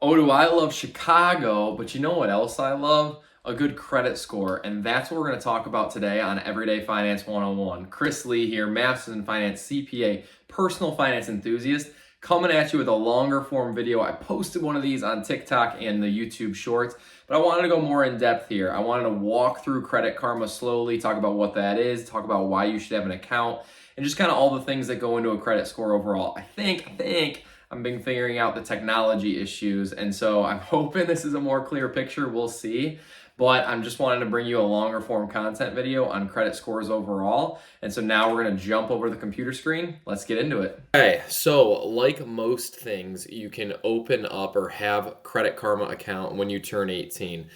Oh, do I love Chicago, but you know what else I love? A good credit score. And that's what we're going to talk about today on Everyday Finance 101. Chris Lee here, Masters in Finance, CPA, personal finance enthusiast, coming at you with a longer form video. I posted one of these on TikTok and the YouTube Shorts, but I wanted to go more in depth here. I wanted to walk through Credit Karma slowly, talk about what that is, talk about why you should have an account, and just kind of all the things that go into a credit score overall. I think I've been figuring out the technology issues, and so I'm hoping this is a more clear picture. We'll see. But I'm just wanting to bring you a longer form content video on credit scores overall. And so now we're going to jump over the computer screen. Let's get into it. Okay, so like most things, you can open up or have Credit Karma account when you turn 18.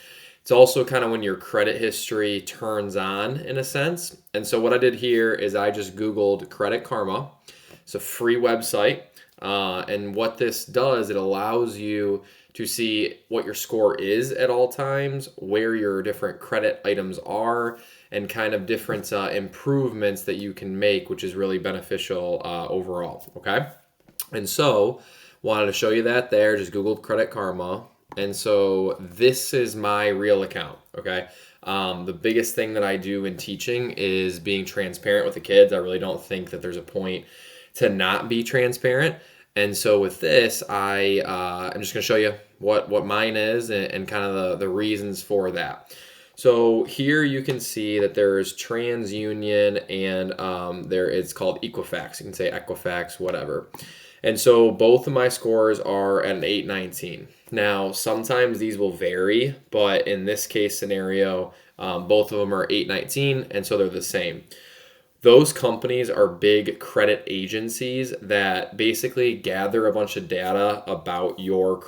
It's also kind of when your credit history turns on in a sense. And so what I did here is I just Googled Credit Karma. It's a free website. And what this does, it allows you to see what your score is at all times, where your different credit items are, and kind of different improvements that you can make, which is really beneficial overall, okay? And so, wanted to show you that there, just Googled Credit Karma. And so this is my real account, okay? The biggest thing that I do in teaching is being transparent with the kids. I really don't think that there's a point to not be transparent. And so with this, I'm just going to show you what mine is and kind of the reasons for that. So here you can see that there's TransUnion and it's called Equifax. You can say Equifax, whatever. And so both of my scores are at an 819. Now, sometimes these will vary, but in this case scenario, both of them are 819, and so they're the same. Those companies are big credit agencies that basically gather a bunch of data about your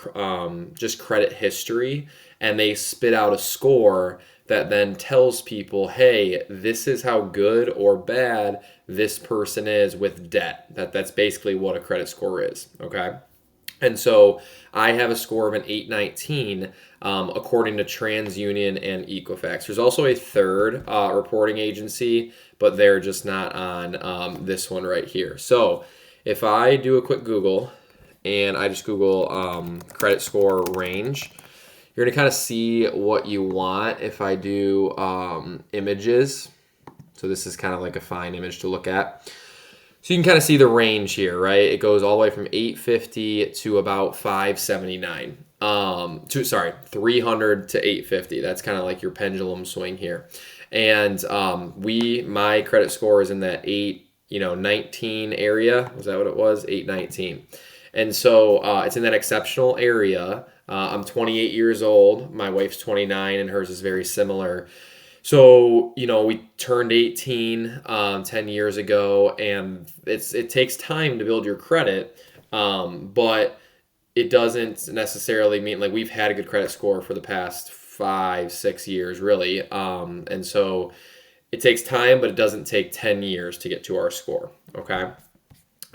just credit history, and they spit out a score that then tells people, hey, this is how good or bad this person is with debt. That's basically what a credit score is, okay? And so I have a score of an 819 according to TransUnion and Equifax. There's also a third reporting agency, but they're just not on this one right here. So if I do a quick Google and I just Google credit score range, you're going to kind of see what you want. If I do images, so this is kind of like a fine image to look at. So you can kind of see the range here, right? It goes all the way from 850 to about 579. 300 to 850. That's kind of like your pendulum swing here. And my credit score is in that 19 area. Was that what it was? 819. And so it's in that exceptional area. I'm 28 years old. My wife's 29, and hers is very similar. So, we turned 18 10 years ago, and it takes time to build your credit, but it doesn't necessarily mean like we've had a good credit score for the past 5-6 years, really. And so it takes time, but it doesn't take 10 years to get to our score, okay?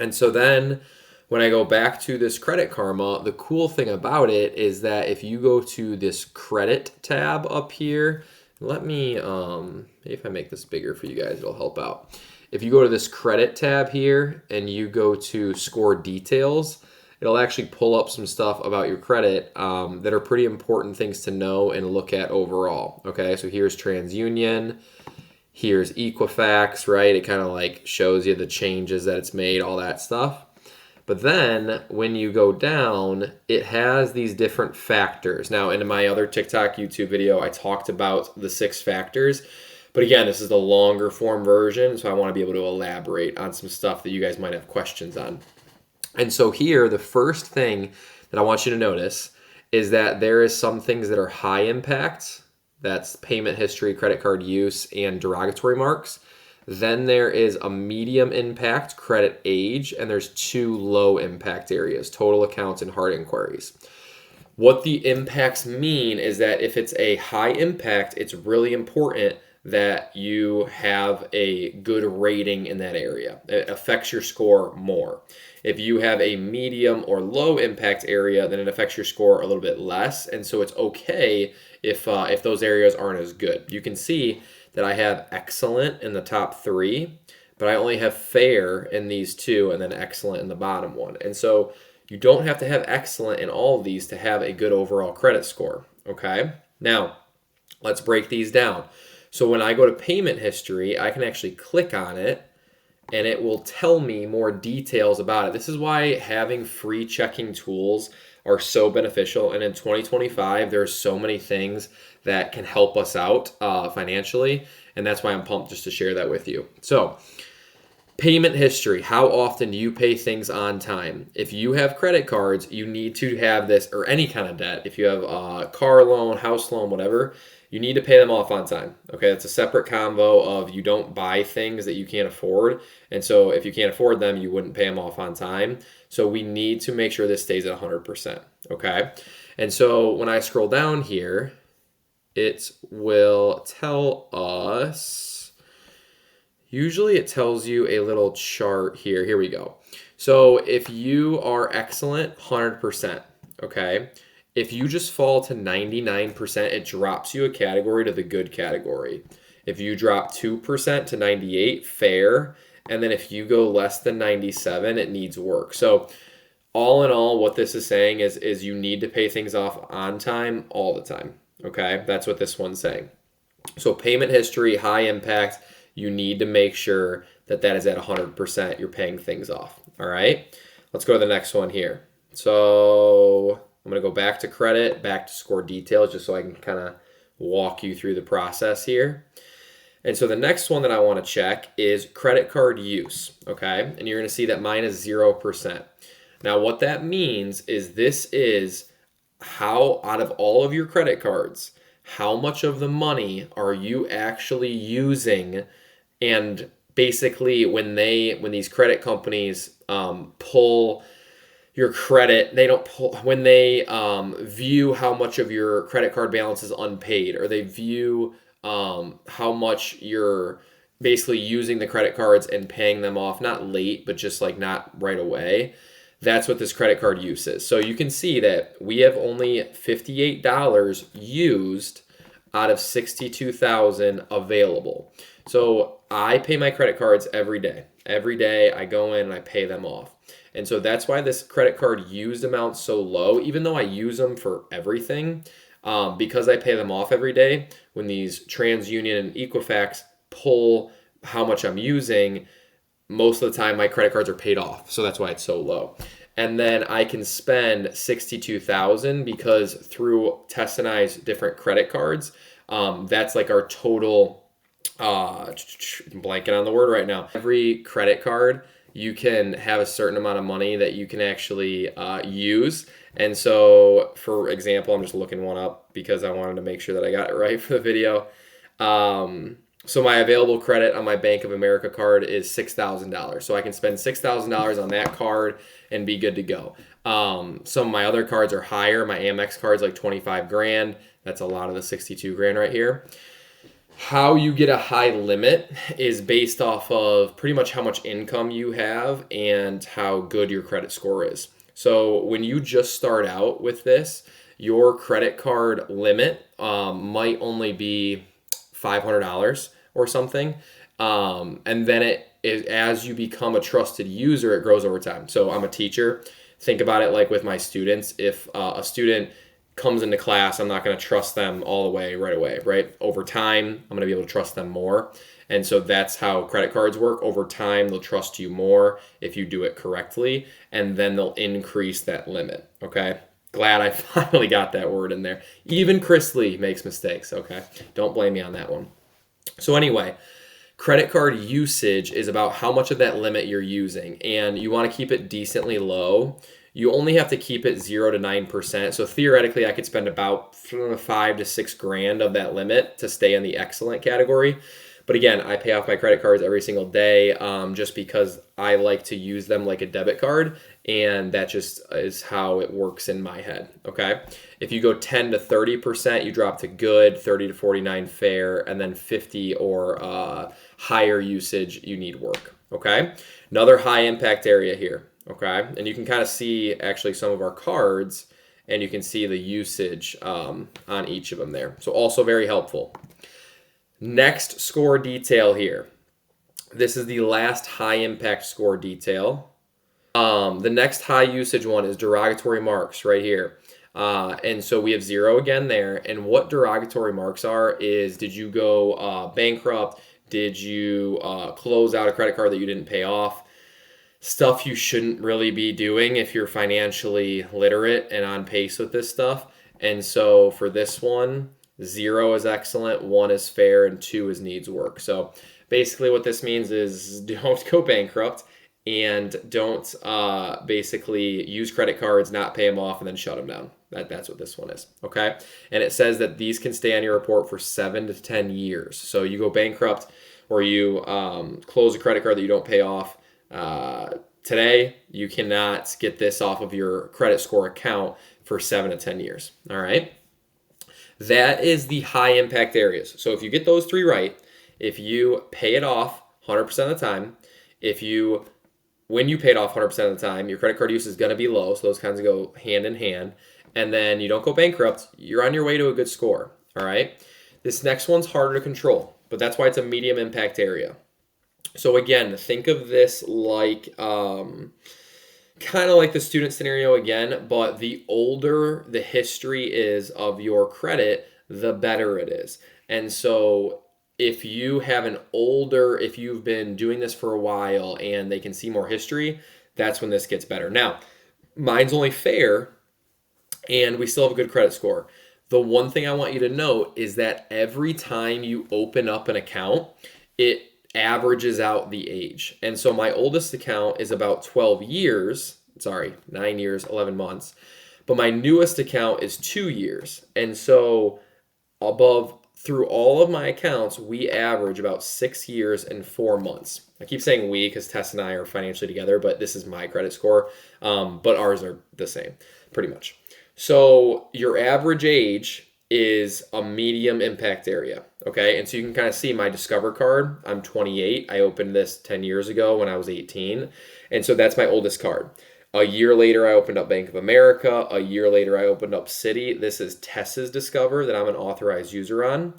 And so then when I go back to this Credit Karma, the cool thing about it is that if you go to this credit tab up here, let me, maybe if I make this bigger for you guys, it'll help out. If you go to this credit tab here and you go to score details, it'll actually pull up some stuff about your credit that are pretty important things to know and look at overall. Okay, so here's TransUnion, here's Equifax, right? It kind of like shows you the changes that it's made, all that stuff. But then when you go down, it has these different factors. Now, in my other TikTok, YouTube video, I talked about the 6 factors. But again, this is the longer form version, so I want to be able to elaborate on some stuff that you guys might have questions on. And so here, the first thing that I want you to notice is that there is some things that are high impact. That's payment history, credit card use, and derogatory marks. Then there is a medium impact, credit age, and there's 2 low impact areas, total accounts and hard inquiries. What the impacts mean is that if it's a high impact, it's really important that you have a good rating in that area. It affects your score more. If you have a medium or low impact area, then it affects your score a little bit less. And so it's okay if those areas aren't as good. You can see that I have excellent in the top 3, but I only have fair in these 2 and then excellent in the bottom one. And so You don't have to have excellent in all of these to have a good overall credit score, okay? Now, let's break these down. So when I go to payment history, I can actually click on it and it will tell me more details about it. This is why having free checking tools are so beneficial. And in 2025, there's so many things that can help us out financially. And that's why I'm pumped just to share that with you. So payment history, how often do you pay things on time? If you have credit cards, you need to have this, or any kind of debt. If you have a car loan, house loan, whatever, you need to pay them off on time. Okay, that's a separate convo of you don't buy things that you can't afford. And so if you can't afford them, you wouldn't pay them off on time. So we need to make sure this stays at 100%. Okay, and so when I scroll down here, it will tell us, usually it tells you a little chart here. Here we go. So if you are excellent, 100%. Okay. If you just fall to 99%, it drops you a category to the good category. If you drop 2% to 98, fair. And then if you go less than 97, it needs work. So all in all, what this is saying is you need to pay things off on time all the time. Okay, that's what this one's saying. So payment history, high impact, you need to make sure that that is at 100%. You're paying things off. All right, let's go to the next one here. So I'm going to go back to credit, back to score details, just so I can kind of walk you through the process here. And so the next one that I want to check is credit card use, okay? And you're going to see that mine is 0%. Now what that means is this is how, out of all of your credit cards, how much of the money are you actually using? And basically when these credit companies pull your credit, they don't pull, when they view how much of your credit card balance is unpaid, or they view how much you're basically using the credit cards and paying them off, not late, but just like not right away. That's what this credit card use is. So you can see that we have only $58 used out of 62,000 available. So I pay my credit cards every day. Every day I go in and I pay them off. And so that's why this credit card used amount is so low, even though I use them for everything, because I pay them off every day. When these TransUnion and Equifax pull how much I'm using, most of the time my credit cards are paid off. So that's why it's so low. And then I can spend 62,000 because through Tess and I's different credit cards, that's like our total, I'm blanking on the word right now. Every credit card, you can have a certain amount of money that you can actually use. And so, for example, I'm just looking one up because I wanted to make sure that I got it right for the video. So my available credit on my Bank of America card is $6,000. So I can spend $6,000 on that card and be good to go. Some of my other cards are higher. My Amex card's like 25 grand. That's a lot of the 62 grand right here. How you get a high limit is based off of pretty much how much income you have and how good your credit score is. So when you just start out with this, your credit card limit might only be $500 or something. And then as you become a trusted user, it grows over time. So I'm a teacher. Think about it like with my students. If a student comes into class, I'm not going to trust them all the way right away, right? Over time, I'm going to be able to trust them more. And so that's how credit cards work. Over time, they'll trust you more if you do it correctly, and then they'll increase that limit, okay? Glad I finally got that word in there. Even Chris Lee makes mistakes, okay? Don't blame me on that one. So anyway, credit card usage is about how much of that limit you're using, and you want to keep it decently low. You only have to keep it 0 to 9%. So theoretically, I could spend about 5 to 6 grand of that limit to stay in the excellent category. But again, I pay off my credit cards every single day just because I like to use them like a debit card, and that just is how it works in my head, okay? If you go 10 to 30%, you drop to good, 30 to 49 fair, and then 50 or higher usage, you need work, okay? Another high impact area here, okay? And you can kind of see actually some of our cards, and you can see the usage on each of them there. So also very helpful. Next score detail here. This is the last high impact score detail. The next high usage one is derogatory marks right here. And so we have 0 again there. And what derogatory marks are is, did you go bankrupt? Did you close out a credit card that you didn't pay off? Stuff you shouldn't really be doing if you're financially literate and on pace with this stuff. And so for this one, 0 is excellent, 1 is fair, and 2 is needs work. So basically what this means is don't go bankrupt and don't basically use credit cards, not pay them off, and then shut them down. That's what this one is, okay? And it says that these can stay on your report for 7 to 10 years. So you go bankrupt or you close a credit card that you don't pay off, today, you cannot get this off of your credit score account for 7 to 10 years. All right. That is the high impact areas. So if you get those 3 right, if you pay it off 100% of the time, when you pay it off 100% of the time, your credit card use is going to be low. So those kinds of go hand in hand. And then you don't go bankrupt, you're on your way to a good score. All right. This next one's harder to control, but that's why it's a medium impact area. So again, think of this like kind of like the student scenario again, but the older the history is of your credit, the better it is. And so if you've been doing this for a while and they can see more history, that's when this gets better. Now, mine's only fair and we still have a good credit score. The one thing I want you to note is that every time you open up an account, it averages out the age. And so my oldest account is about 9 years, 11 months. But my newest account is 2 years. And so through all of my accounts, we average about 6 years and 4 months. I keep saying we because Tess and I are financially together, but this is my credit score. But ours are the same, pretty much. So your average age is a medium impact area, okay? And so you can kind of see my Discover card. I'm 28. I opened this 10 years ago when I was 18. And so that's my oldest card. A year later, I opened up Bank of America. A year later, I opened up Citi. This is Tess's Discover that I'm an authorized user on.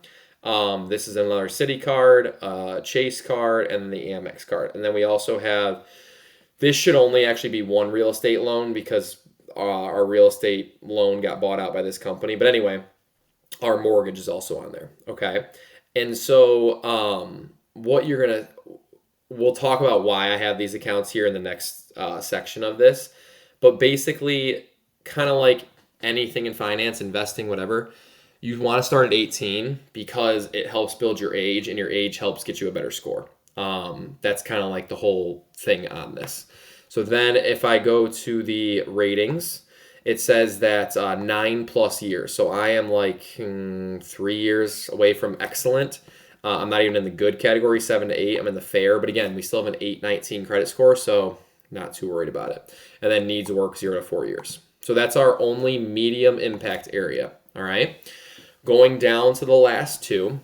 This is another Citi card, Chase card, and then the Amex card. And then we also have, this should only actually be one real estate loan because our real estate loan got bought out by this company. But anyway, our mortgage is also on there, okay? And so we'll talk about why I have these accounts here in the next section of this. But basically, kind of like anything in finance, investing, whatever, you want to start at 18 because it helps build your age, and your age helps get you a better score. That's kind of like the whole thing on this. So then if I go to the ratings, it says that 9+ years. So I am like 3 years away from excellent. I'm not even in the good category, 7 to 8. I'm in the fair. But again, we still have an 819 credit score, so not too worried about it. And then needs work 0 to 4 years. So that's our only medium impact area. All right. Going down to the last 2,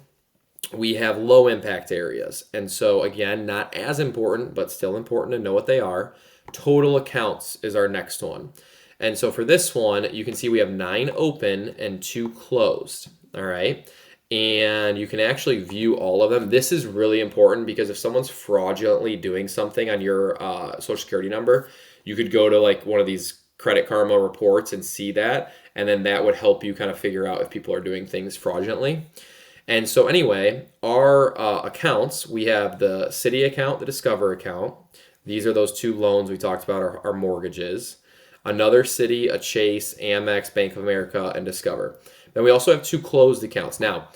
we have low impact areas. And so again, not as important, but still important to know what they are. Total accounts is our next one. And so for this one, you can see we have 9 open and 2 closed. All right. And you can actually view all of them. This is really important because if someone's fraudulently doing something on your social security number, you could go to like one of these Credit Karma reports and see that. And then that would help you kind of figure out if people are doing things fraudulently. And so anyway, our accounts, we have the Citi account, the Discover account. These are those 2 loans we talked about, our mortgages. Another Citi, a Chase, Amex, Bank of America, and Discover. Then we also have 2 closed accounts. Now,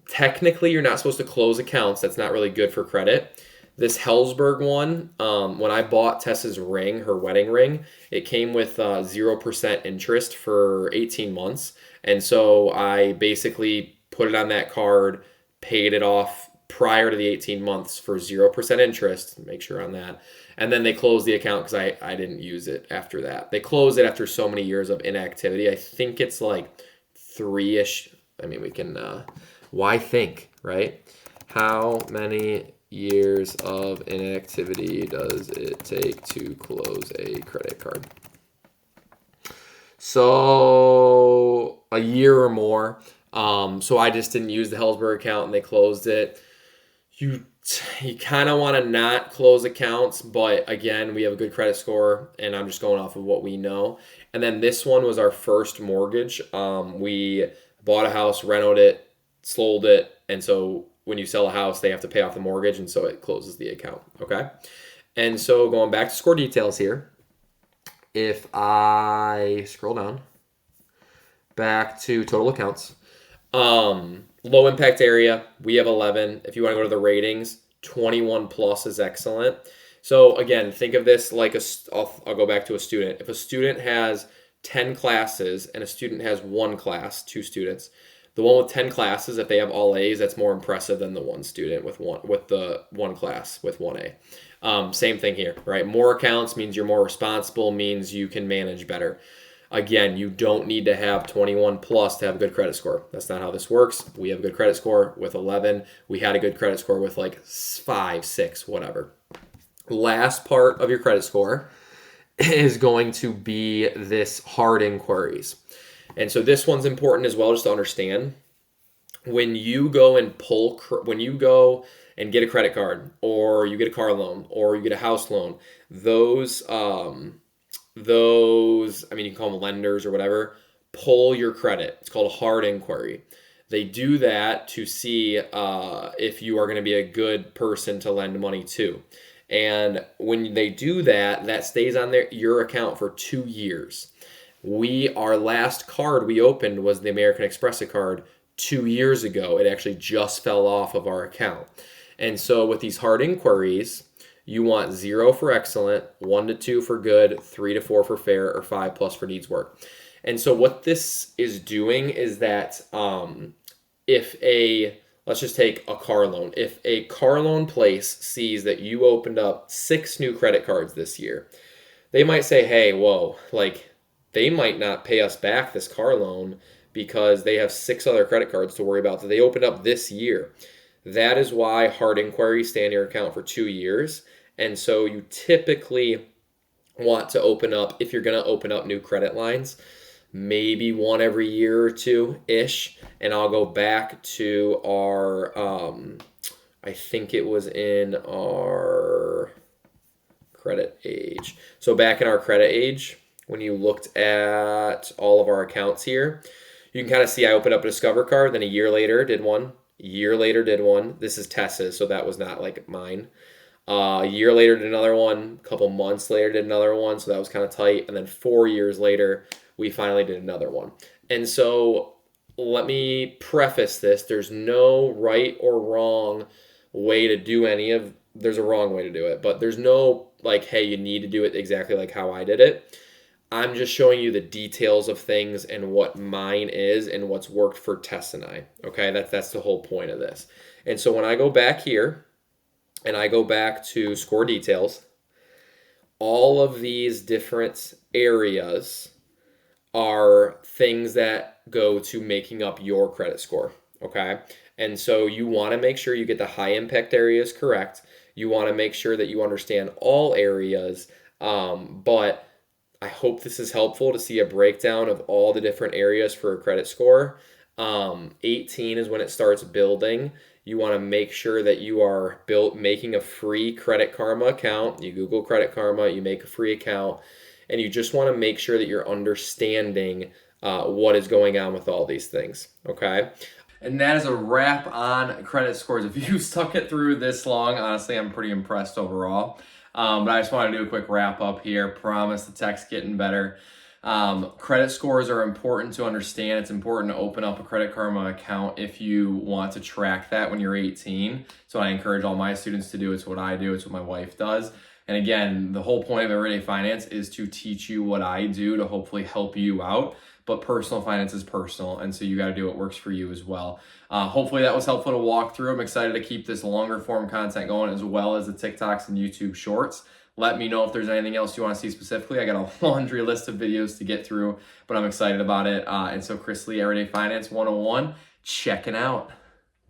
technically, you're not supposed to close accounts. That's not really good for credit. This Helzberg one, when I bought Tessa's ring, her wedding ring, it came with 0% interest for 18 months. And so I basically put it on that card, paid it off prior to the 18 months for 0% interest, make sure on that. And then they closed the account because I didn't use it after that. They closed it after so many years of inactivity. I think it's like 3-ish. I mean, we can, why think, right? How many years of inactivity does it take to close a credit card? So a year or more. So I just didn't use the Helzberg account and they closed it. You You kind of want to not close accounts, but again, we have a good credit score, and I'm just going off of what we know. And then this one was our first mortgage. We bought a house, renovated it, sold it, and so when you sell a house, they have to pay off the mortgage, and so it closes the account. Okay. And so going back to score details here, if I scroll down back to total accounts, low impact area, we have 11. If you want to go to the ratings, 21 plus is excellent. So again, think of this like I'll go back to a student. If a student has 10 classes and a student has one class, 2 students, the one with 10 classes, if they have all A's, that's more impressive than the one student with the one class with 1A. Same thing here, right? More accounts means you're more responsible, means you can manage better. Again, you don't need to have 21 plus to have a good credit score. That's not how this works. We have a good credit score with 11. We had a good credit score with like 5, 6, whatever. Last part of your credit score is going to be this hard inquiries. And so this one's important as well, just to understand. When you go and get a credit card, or you get a car loan, or you get a house loan, those, I mean, you can call them lenders or whatever, pull your credit. It's called a hard inquiry. They do that to see if you are going to be a good person to lend money to. And when they do that, that stays on your account for 2 years. Our last card we opened was the American Express card 2 years ago. It actually just fell off of our account. And so with these hard inquiries, you want 0 for excellent, 1 to 2 for good, 3 to 4 for fair, or 5 plus for needs work. And so what this is doing is that let's just take a car loan. If a car loan place sees that you opened up 6 new credit cards this year, they might say, hey, whoa, like they might not pay us back this car loan because they have 6 other credit cards to worry about that they opened up this year. That is why hard inquiries stay in your account for 2 years. And so you typically want to open up, if you're going to open up new credit lines, maybe 1 every year or 2-ish. And I'll go back to our, I think it was in our credit age. So back in our credit age, when you looked at all of our accounts here, you can kind of see I opened up a Discover card, then a year later did one, a year later did one. This is Tessa's, so that was not like mine. A year later did another one, a couple months later did another one, so that was kind of tight. And then 4 years later, we finally did another one. And so let me preface this. There's no right or wrong way to do there's a wrong way to do it, but there's no like, hey, you need to do it exactly like how I did it. I'm just showing you the details of things and what mine is and what's worked for Tess and I. Okay, that's the whole point of this. And so when I go back here and I go back to score details, all of these different areas are things that go to making up your credit score. Okay, and so you want to make sure you get the high impact areas correct. You want to make sure that you understand all areas, but I hope this is helpful to see a breakdown of all the different areas for a credit score. 18 is when it starts building. You want to make sure that you are making a free Credit Karma account. You Google Credit Karma, you make a free account, and you just want to make sure that you're understanding what is going on with all these things, okay? And that is a wrap on credit scores. If you stuck it through this long, honestly, I'm pretty impressed overall. But I just want to do a quick wrap up here. Promise the tech's getting better. Credit scores are important to understand. It's important to open up a Credit Karma account if you want to track that when you're 18. So I encourage all my students to do it. It's what I do. It's what my wife does. And again, the whole point of Everyday Finance is to teach you what I do to hopefully help you out. But personal finance is personal, and so you got to do what works for you as well. Hopefully that was helpful to walk through. I'm excited to keep this longer form content going, as well as the TikToks and YouTube shorts. Let me know if there's anything else you want to see specifically. I got a laundry list of videos to get through, but I'm excited about it. And so Chris Lee, Everyday Finance 101, checking out.